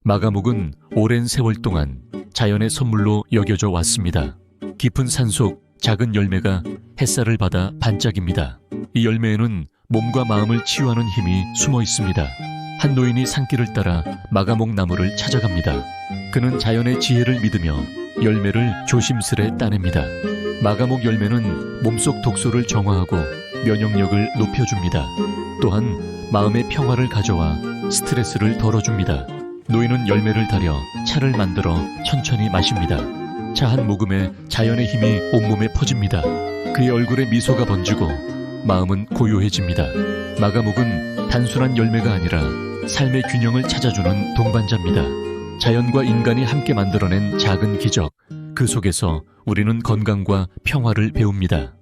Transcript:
마가목은 오랜 세월 동안 자연의 선물로 여겨져 왔습니다. 깊은 산속 작은 열매가 햇살을 받아 반짝입니다. 이 열매에는 몸과 마음을 치유하는 힘이 숨어 있습니다. 한 노인이 산길을 따라 마가목 나무를 찾아갑니다. 그는 자연의 지혜를 믿으며 열매를 조심스레 따냅니다. 마가목 열매는 몸속 독소를 정화하고 면역력을 높여줍니다. 또한 마음의 평화를 가져와 스트레스를 덜어줍니다. 노인은 열매를 다려 차를 만들어 천천히 마십니다. 차 한 모금에 자연의 힘이 온몸에 퍼집니다. 그의 얼굴에 미소가 번지고 마음은 고요해집니다. 마가목은 단순한 열매가 아니라 삶의 균형을 찾아주는 동반자입니다. 자연과 인간이 함께 만들어낸 작은 기적, 그 속에서 우리는 건강과 평화를 배웁니다.